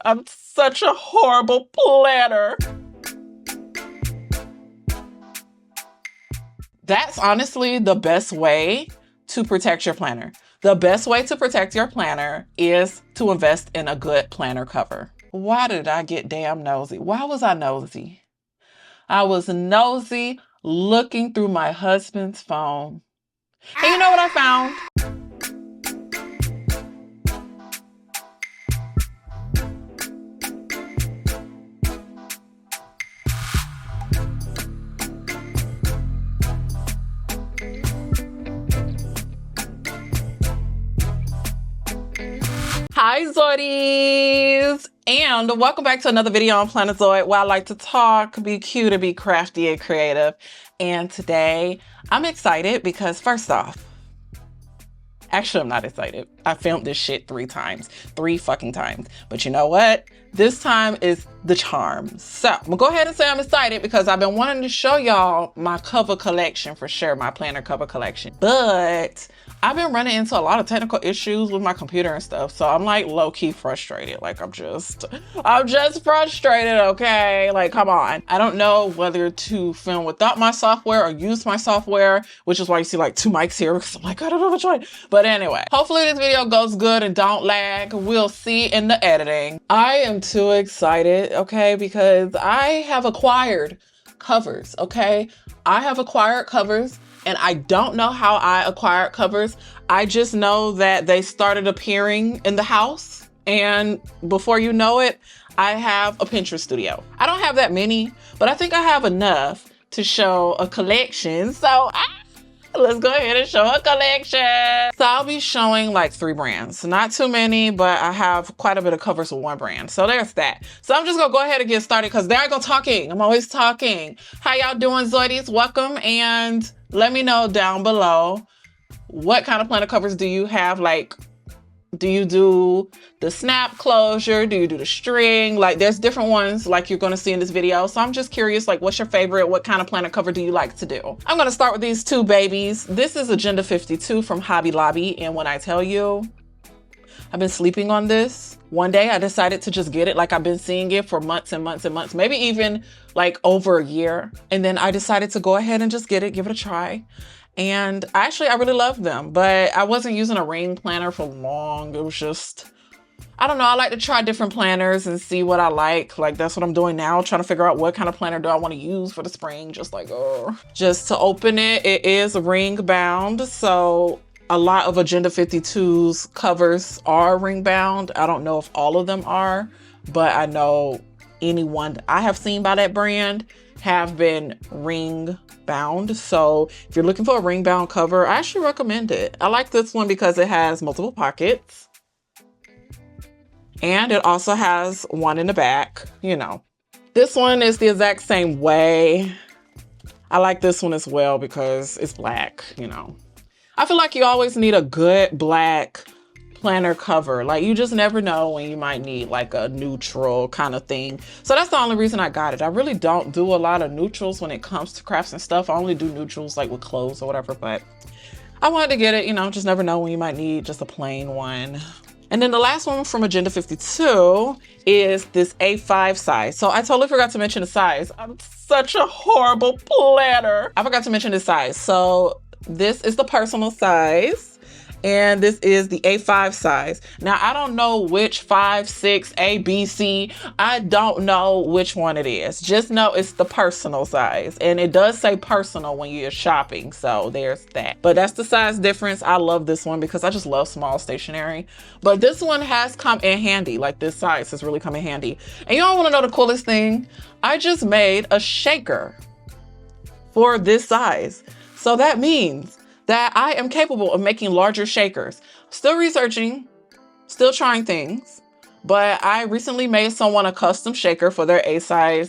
I'm such a horrible planner. That's honestly the best way to protect your planner. The best way to protect your planner is to invest in a good planner cover. Why did I get damn nosy? Why was I nosy? I was nosy looking through my husband's phone. And you know what I found? Hi Zoidies! And welcome back to another video on Plannerzoid, where I like to talk, be cute, and be crafty and creative. And today I'm excited because first off, actually I'm not excited. I filmed this shit 3 fucking times. But you know what? This time is the charm. So I'm gonna go ahead and say I'm excited because I've been wanting to show y'all my cover collection for sure, my planner cover collection. But I've been running into a lot of technical issues with my computer and stuff. So I'm like low-key frustrated. Like I'm just frustrated, okay? Like, come on. I don't know whether to film without my software or use my software, which is why you see like 2 mics here because I'm like, I don't know which one. But anyway, hopefully this video goes good and don't lag. We'll see in the editing. I am too excited, okay? Because I have acquired covers, okay? I have acquired covers. And I don't know how I acquired covers. I just know that they started appearing in the house. And before you know it, I have a Pinterest studio. I don't have that many, but I think I have enough to show a collection. So let's go ahead and show a collection. So I'll be showing like 3 brands. Not too many, but I have quite a bit of covers with 1 brand. So there's that. So I'm just gonna go ahead and get started because there I go talking. I'm always talking. How y'all doing, Zoidies? Welcome, and let me know down below what kind of planner covers do you have. Like, do you do the snap closure? Do you do the string? Like, there's different ones like you're going to see in this video. So I'm just curious, like, what's your favorite? What kind of planner cover do you like to do? I'm going to start with these 2 babies. This is Agenda 52 from Hobby Lobby. And when I tell you, I've been sleeping on this. One day I decided to just get it. Like, I've been seeing it for months and months and months, maybe even like over a year. And then I decided to go ahead and just get it, give it a try. And actually, I really love them, but I wasn't using a ring planner for long. It was just, I don't know. I like to try different planners and see what I like. Like, that's what I'm doing now, trying to figure out what kind of planner do I want to use for the spring. Just like, just to open it, it is ring bound. So a lot of Agenda 52's covers are ring bound. I don't know if all of them are, but I know anyone I have seen by that brand have been ring bound. So if you're looking for a ring bound cover, I actually recommend it. I like this one because it has multiple pockets and it also has one in the back. You know, this one is the exact same way. I like this one as well because it's black. You know, I feel like you always need a good black planner cover. Like, you just never know when you might need like a neutral kind of thing. So that's the only reason I got it. I really don't do a lot of neutrals when it comes to crafts and stuff. I only do neutrals like with clothes or whatever, but I wanted to get it, you know, just never know when you might need just a plain one. And then the last one from Agenda 52 is this A5 size. So I totally forgot to mention the size. I'm such a horrible planner. I forgot to mention the size. So this is the personal size. And this is the A5 size. Now, I don't know which 5, 6, A, B, C. I don't know which one it is. Just know it's the personal size. And it does say personal when you're shopping. So there's that. But that's the size difference. I love this one because I just love small stationery. But this one has come in handy. Like, this size has really come in handy. And you all want to know the coolest thing? I just made a shaker for this size. So that means that I am capable of making larger shakers. Still researching, still trying things, but I recently made someone a custom shaker for their A5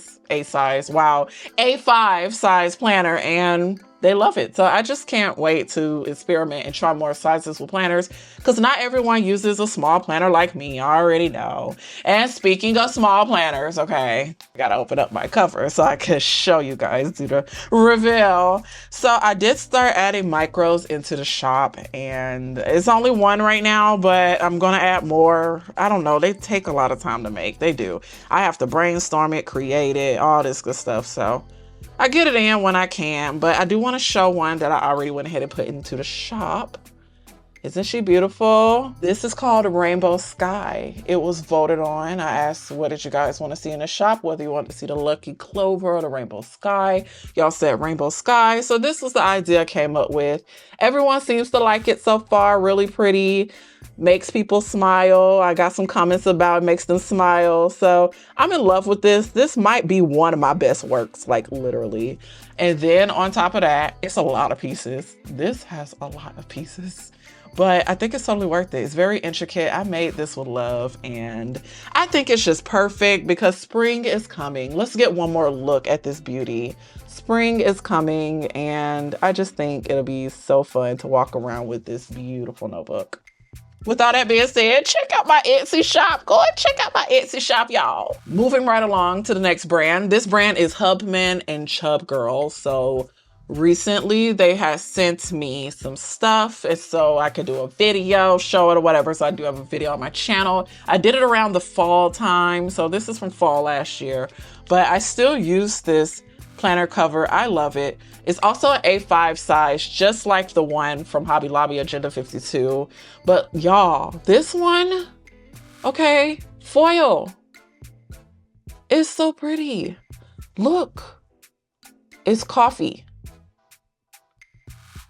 size planner, and they love it. So I just can't wait to experiment and try more sizes with planners, because not everyone uses a small planner like me. I already know. And speaking of small planners, okay, I gotta open up my cover so I can show you guys, do the reveal. So I did start adding micros into the shop, and it's only one right now, but I'm gonna add more. I don't know, they take a lot of time to make. They do. I have to brainstorm it, create it, all this good stuff. So I get it in when I can, but I do want to show one that I already went ahead and put into the shop. Isn't she beautiful? This is called Rainbow Sky. It was voted on. I asked, what did you guys want to see in the shop? Whether you want to see the Lucky Clover or the Rainbow Sky. Y'all said Rainbow Sky. So this was the idea I came up with. Everyone seems to like it so far. Really pretty. Makes people smile. I got some comments about it makes them smile. So I'm in love with this. This might be one of my best works, like literally. And then on top of that, it's a lot of pieces. This has a lot of pieces, but I think it's totally worth it. It's very intricate. I made this with love, and I think it's just perfect because spring is coming. Let's get one more look at this beauty. Spring is coming, and I just think it'll be so fun to walk around with this beautiful notebook. With all that being said, check out my Etsy shop. Go and check out my Etsy shop, y'all. Moving right along to the next brand. This brand is Hubman and Chubgirl. So recently they had sent me some stuff, and so I could do a video, show it or whatever. So I do have a video on my channel. I did it around the fall time. So this is from fall last year, but I still use this planner cover. I love it. It's also an A5 size, just like the one from Hobby Lobby Agenda 52. But y'all, this one, okay, foil. It's so pretty. Look, it's coffee.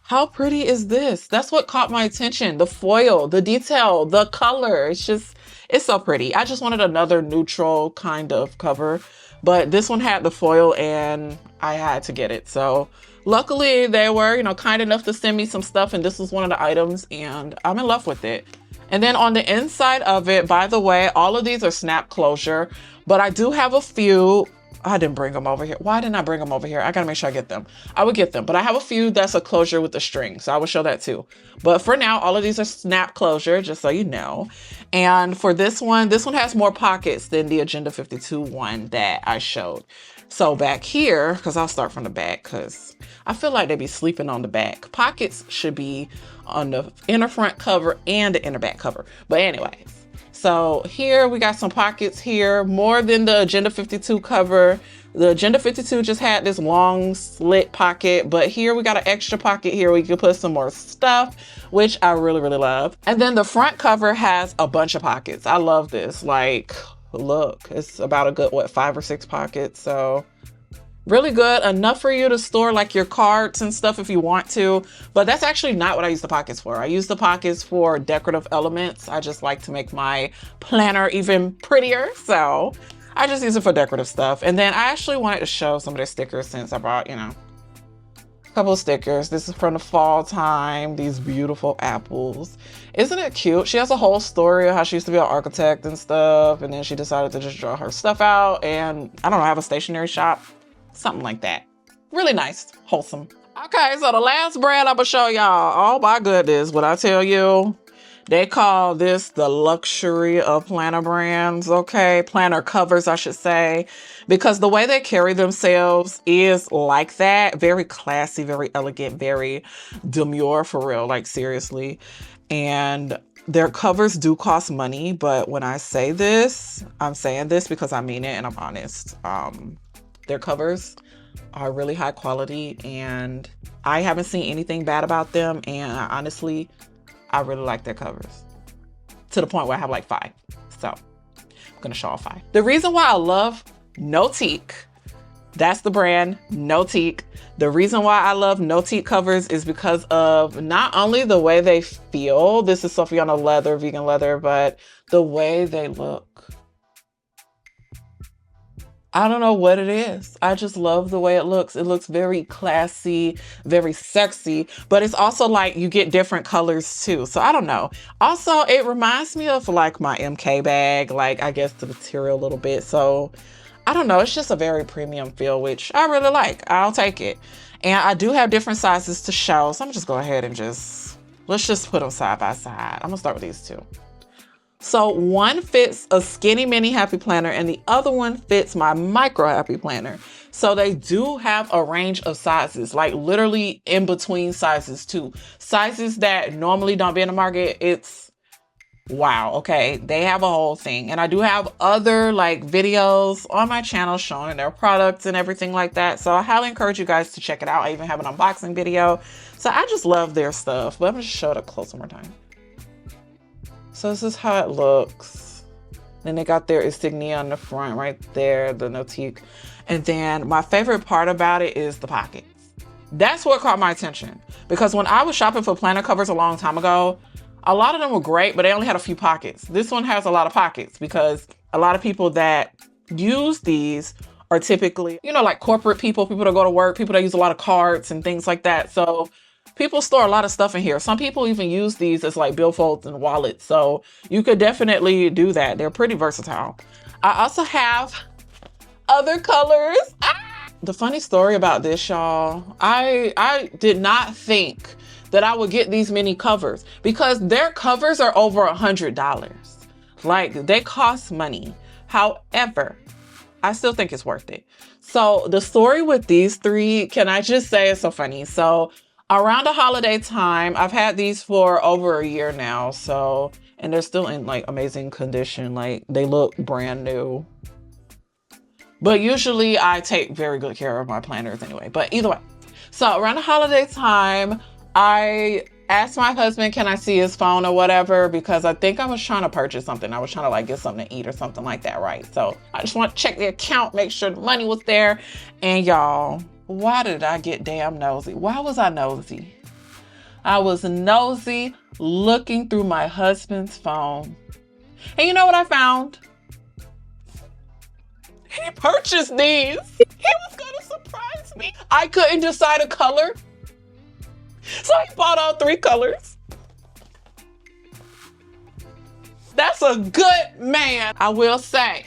How pretty is this? That's what caught my attention. The foil, the detail, the color. It's so pretty. I just wanted another neutral kind of cover, but this one had the foil and I had to get it. So luckily they were, kind enough to send me some stuff, and this was one of the items, and I'm in love with it. And then on the inside of it, by the way, all of these are snap closure, but I do have a few. I didn't bring them over here. Why didn't I bring them over here? I gotta make sure I get them. I would get them, but I have a few that's a closure with the string, so I will show that too. But for now, all of these are snap closure, just so you know. And for this one has more pockets than the Agenda 52 one that I showed. So back here, because I'll start from the back, because I feel like they be sleeping on the back. Pockets should be on the inner front cover and the inner back cover. But anyways, so here we got some pockets here, more than the Agenda 52 cover. The Agenda 52 just had this long slit pocket, but here we got an extra pocket here where you can put some more stuff, which I really, really love. And then the front cover has a bunch of pockets. I love this. Like, look, it's about a good, 5 or 6 pockets. So really good, enough for you to store like your cards and stuff if you want to, but that's actually not what I use the pockets for. I use the pockets for decorative elements. I just like to make my planner even prettier, so I just use it for decorative stuff. And then I actually wanted to show some of the stickers since I brought, a couple of stickers. This is from the fall time, these beautiful apples. Isn't it cute? She has a whole story of how she used to be an architect and stuff, and then she decided to just draw her stuff out and, I don't know, have a stationery shop. Something like that. Really nice, wholesome. Okay, so the last brand I'm gonna show y'all. Oh my goodness, what I tell you? They call this the luxury of planner brands, okay? Planner covers, I should say, because the way they carry themselves is like that. Very classy, very elegant, very demure for real, like seriously. And their covers do cost money, but when I say this, I'm saying this because I mean it and I'm honest. Their covers are really high quality, and I haven't seen anything bad about them. And honestly, I really like their covers to the point where I have like 5. So I'm gonna show all 5. The reason why I love Notiq, that's the brand, Notiq. The reason why I love Notiq covers is because of not only the way they feel, this is Sophiana leather, vegan leather, but the way they look. I don't know what it is. I just love the way it looks. It looks very classy, very sexy, but it's also like you get different colors too. So I don't know. Also, it reminds me of like my MK bag, like I guess the material a little bit. So I don't know. It's just a very premium feel, which I really like. I'll take it. And I do have different sizes to show. So I'm just go ahead and let's just put them side by side. I'm gonna start with these two. So one fits a skinny mini happy planner and the other one fits my micro happy planner. So they do have a range of sizes, like literally in between sizes too. Sizes that normally don't be in the market. It's wow. Okay. They have a whole thing. And I do have other like videos on my channel showing their products and everything like that. So I highly encourage you guys to check it out. I even have an unboxing video. So I just love their stuff, but I'm gonna show it up close one more time. So this is how it looks. Then they got their insignia on the front right there, the Notiq. And then my favorite part about it is the pockets. That's what caught my attention. Because when I was shopping for planner covers a long time ago, a lot of them were great, but they only had a few pockets. This one has a lot of pockets because a lot of people that use these are typically, you know, like corporate people that go to work, people that use a lot of cards and things like that. So people store a lot of stuff in here. Some people even use these as like billfolds and wallets. So you could definitely do that. They're pretty versatile. I also have other colors. The funny story about this, y'all, I did not think that I would get these mini covers because their covers are over $100. Like they cost money. However, I still think it's worth it. So the story with these three, can I just say it's so funny? So around the holiday time, I've had these for over a year now. So, and they're still in like amazing condition. Like they look brand new. But usually I take very good care of my planners anyway. But either way, so around the holiday time, I asked my husband, can I see his phone or whatever? Because I think I was trying to purchase something. I was trying to like get something to eat or something like that, right? So I just want to check the account, make sure the money was there. And y'all, why did I get damn nosy? Why was I nosy? I was nosy looking through my husband's phone. And you know what I found? He purchased these. He was gonna surprise me. I couldn't decide a color. So he bought all three colors. That's a good man. I will say,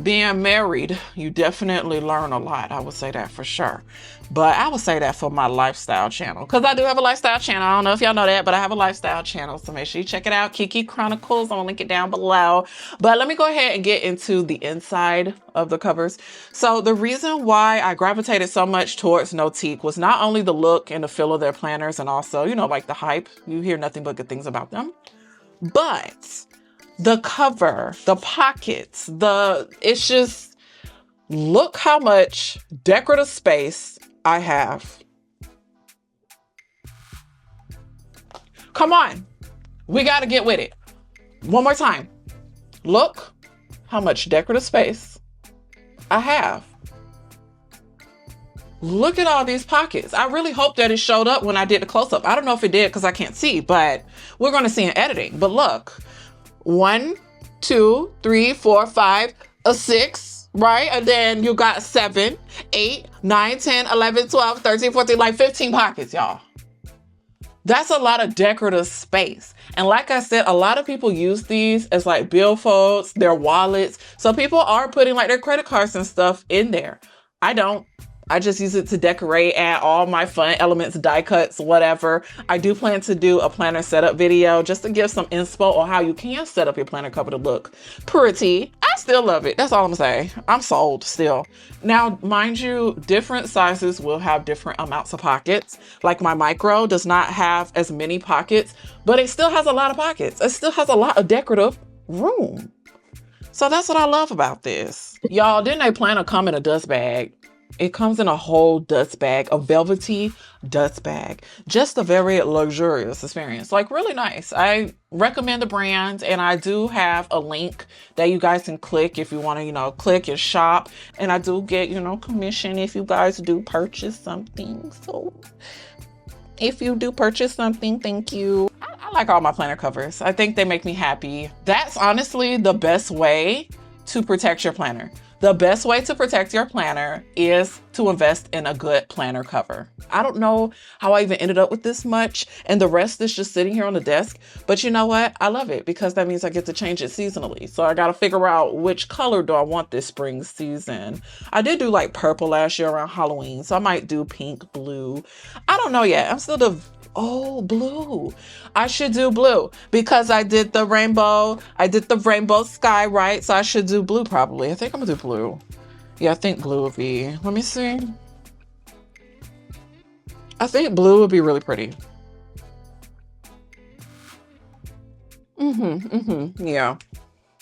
being married, you definitely learn a lot. I would say that for sure. But I would say that for my lifestyle channel. Because I do have a lifestyle channel. I don't know if y'all know that, but I have a lifestyle channel. So make sure you check it out. Keke Chronicles. I'm going to link it down below. But let me go ahead and get into the inside of the covers. So the reason why I gravitated so much towards Notiq was not only the look and the feel of their planners and also, you know, like the hype. You hear nothing but good things about them. But the cover, the pockets, it's just, look how much decorative space I have. Come on, we got to get with it. One more time. Look how much decorative space I have. Look at all these pockets. I really hope that it showed up when I did the close-up. I don't know if it did because I can't see, but we're going to see in editing. But look, 1, 2, 3, 4, 5, 6. Right? And then you got 7, 8, 9, 10, 11, 12, 13, 14, like 15 pockets, y'all. That's a lot of decorative space. And like I said, a lot of people use these as like billfolds, their wallets. So people are putting like their credit cards and stuff in there. I don't. I just use it to decorate, add all my fun elements, die cuts, whatever. I do plan to do a planner setup video just to give some inspo on how you can set up your planner cover to look pretty. I still love it. That's all I'm saying. I'm sold still. Now, mind you, different sizes will have different amounts of pockets. Like my micro does not have as many pockets, but it still has a lot of pockets. It still has a lot of decorative room. So that's what I love about this. Y'all, didn't they planner come in a dust bag? It comes in a whole dust bag, a velvety dust bag. Just a very luxurious experience, like really nice. I recommend the brand, and I do have a link that you guys can click if you want to, you know, click and shop. And I do get, you know, commission if you guys do purchase something. So if you do purchase something, thank you. I like all my planner covers. I think they make me happy. That's honestly the best way to protect your planner. The best way to protect your planner is to invest in a good planner cover. I don't know how I even ended up with this much, and the rest is just sitting here on the desk. But you know what? I love it because that means I get to change it seasonally. So I got to figure out which color do I want this spring season. I did do like purple last year around Halloween, so I might do pink, blue. I don't know yet. I'm still oh, blue. I should do blue because I did the rainbow. I did the rainbow sky, right? So I should do blue probably. I think I'm gonna do blue. Yeah, I think blue would be, let me see. I think blue would be really pretty. Yeah.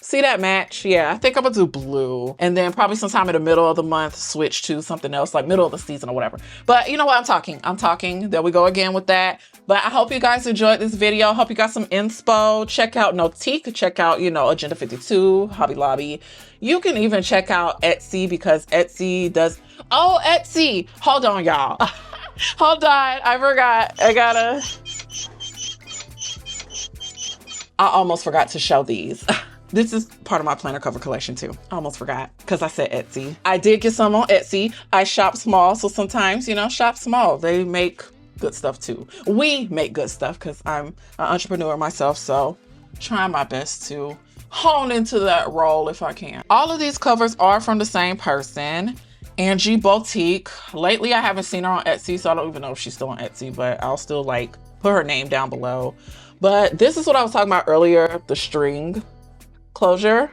See that match? Yeah, I think I'm gonna do blue. And then probably sometime in the middle of the month, switch to something else, like middle of the season or whatever. But you know what? I'm talking. There we go again with that. But I hope you guys enjoyed this video. Hope you got some inspo. Check out Notiq. Check out, you know, Agenda 52, Hobby Lobby. You can even check out Etsy because Etsy does, oh, Etsy. Hold on, y'all. Hold on, I forgot. I almost forgot to show these. This is part of my planner cover collection too. I almost forgot because I said Etsy. I did get some on Etsy. I shop small, so sometimes, you know, shop small. They make good stuff too. We make good stuff because I'm an entrepreneur myself, so trying my best to hone into that role if I can. All of these covers are from the same person, Angie Boutique. Lately, I haven't seen her on Etsy, so I don't even know if she's still on Etsy, but I'll still like put her name down below. But this is what I was talking about earlier, the string closure.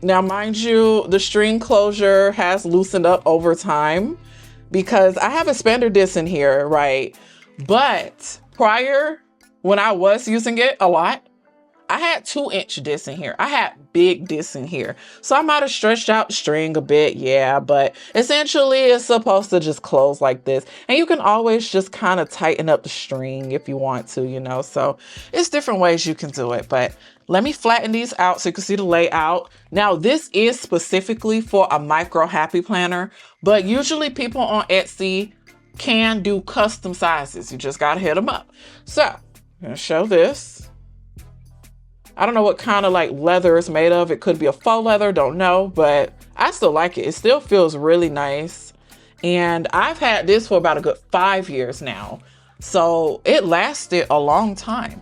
Now, mind you, the string closure has loosened up over time because I have a expander disc in here, right? But prior, when I was using it a lot, I had 2-inch discs in here. I had big discs in here. So I might have stretched out the string a bit, yeah, but essentially it's supposed to just close like this. And you can always just kind of tighten up the string if you want to, you know, so it's different ways you can do it. But let me flatten these out so you can see the layout. Now, this is specifically for a micro happy planner, but usually people on Etsy can do custom sizes. You just gotta hit them up. So I'm gonna show this. I don't know what kind of like leather it's made of. It could be a faux leather, don't know, but I still like it. It still feels really nice. And I've had this for about a good 5 years now. So it lasted a long time.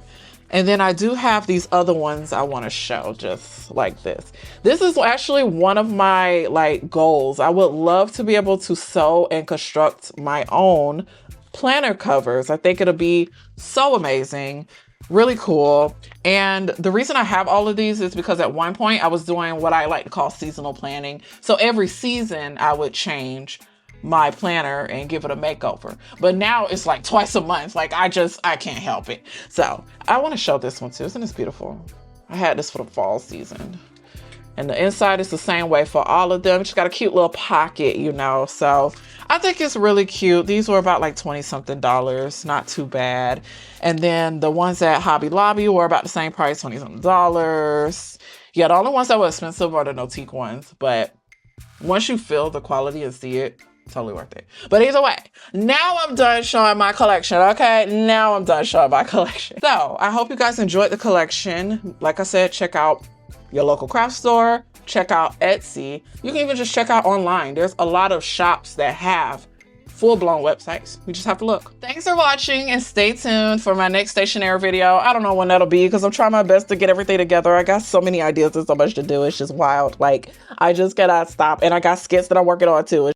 And then I do have these other ones I want to show just like this. This is actually one of my like goals. I would love to be able to sew and construct my own planner covers. I think it'll be so amazing. Really cool. And the reason I have all of these is because at one point I was doing what I like to call seasonal planning. So every season I would change my planner and give it a makeover. But now it's like twice a month. Like I can't help it. So I want to show this one too. Isn't this beautiful? I had this for the fall season. And the inside is the same way for all of them. Just got a cute little pocket, you know. So I think it's really cute. These were about like 20 something dollars, not too bad. And then the ones at Hobby Lobby were about the same price, 20 something dollars. Yeah, the only ones that were expensive are the Notiq ones. But once you feel the quality and see it, totally worth it. But either way, now I'm done showing my collection, okay? Now I'm done showing my collection. So I hope you guys enjoyed the collection. Like I said, check out your local craft store, check out Etsy. You can even just check out online. There's a lot of shops that have full-blown websites. You just have to look. Thanks for watching and stay tuned for my next stationery video. I don't know when that'll be because I'm trying my best to get everything together. I got so many ideas and so much to do. It's just wild. Like, I just cannot stop. And I got skits that I'm working on too.